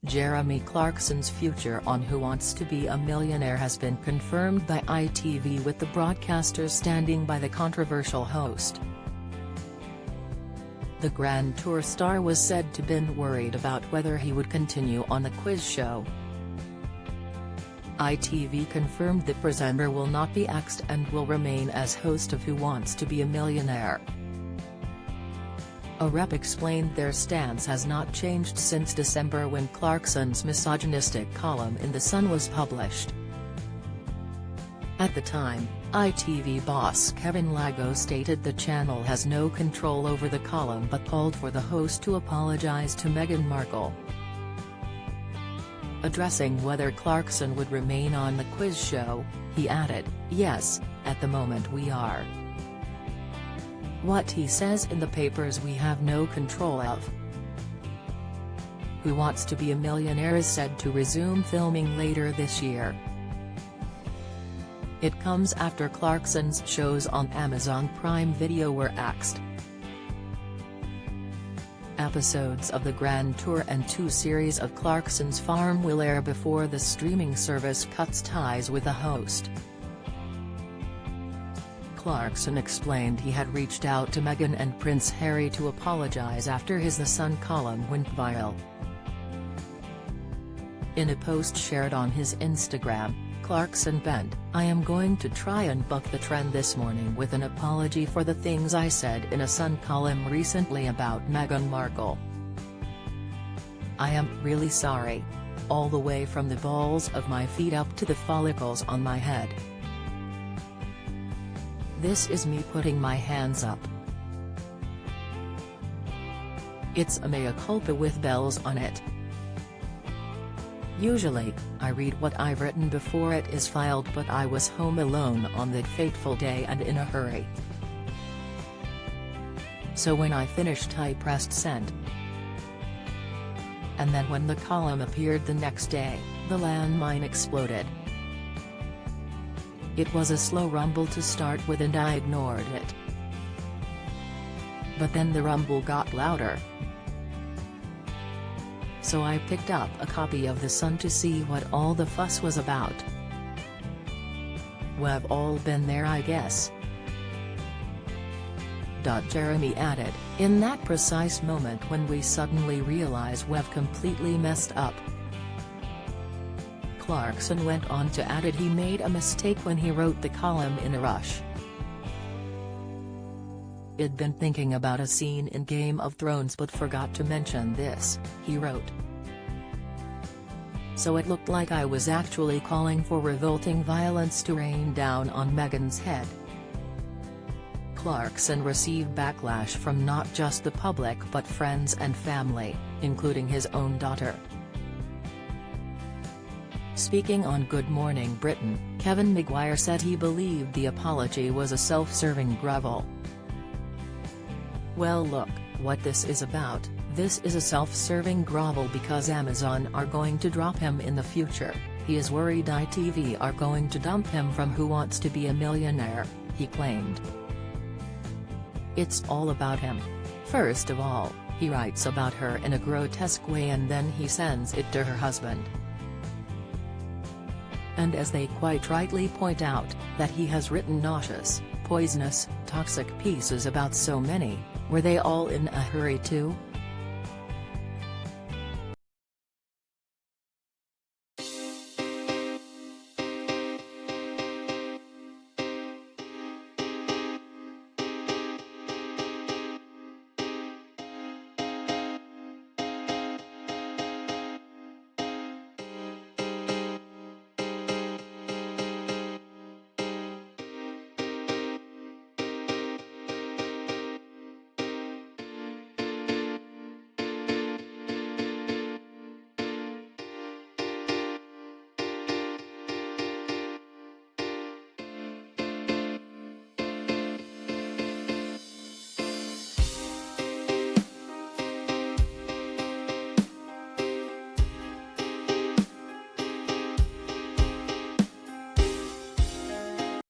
Jeremy Clarkson's future on Who Wants to Be a Millionaire has been confirmed by ITV, with the broadcaster standing by the controversial host. The Grand Tour star was said to have been worried about whether he would continue on the quiz show. ITV confirmed the presenter will not be axed and will remain as host of Who Wants to Be a Millionaire. A rep explained their stance has not changed since December, when Clarkson's misogynistic column in The Sun was published. At the time, ITV boss Kevin Lago stated the channel has no control over the column but called for the host to apologize to Meghan Markle. Addressing whether Clarkson would remain on the quiz show, he added, "Yes, at the moment we are. What he says in the papers we have no control of." Who Wants to Be a Millionaire is said to resume filming later this year. It comes after Clarkson's shows on Amazon Prime Video were axed. Episodes of the Grand Tour and 2 series of Clarkson's Farm will air before the streaming service cuts ties with the host. Clarkson explained he had reached out to Meghan and Prince Harry to apologize after his The Sun column went viral. In a post shared on his Instagram, Clarkson penned, "I am going to try and buck the trend this morning with an apology for the things I said in a Sun column recently about Meghan Markle. I am really sorry. All the way from the balls of my feet up to the follicles on my head. This is me putting my hands up. It's a mea culpa with bells on it. Usually, I read what I've written before it is filed, but I was home alone on that fateful day and in a hurry. So when I finished I pressed send. And then when the column appeared the next day, the landmine exploded. It was a slow rumble to start with and I ignored it. But then the rumble got louder. So I picked up a copy of The Sun to see what all the fuss was about. We've all been there, I guess." Jeremy added, "In that precise moment when we suddenly realize we've completely messed up." Clarkson went on to add he made a mistake when he wrote the column in a rush. "I'd been thinking about a scene in Game of Thrones but forgot to mention this," he wrote. "So it looked like I was actually calling for revolting violence to rain down on Meghan's head." Clarkson received backlash from not just the public but friends and family, including his own daughter. Speaking on Good Morning Britain, Kevin Maguire said he believed the apology was a self-serving grovel. "Well, look, what this is about, this is a self-serving grovel because Amazon are going to drop him in the future. He is worried ITV are going to dump him from Who Wants to Be a Millionaire," he claimed. "It's all about him. First of all, he writes about her in a grotesque way and then he sends it to her husband. And as they quite rightly point out, that he has written nauseous, poisonous, toxic pieces about so many, were they all in a hurry too?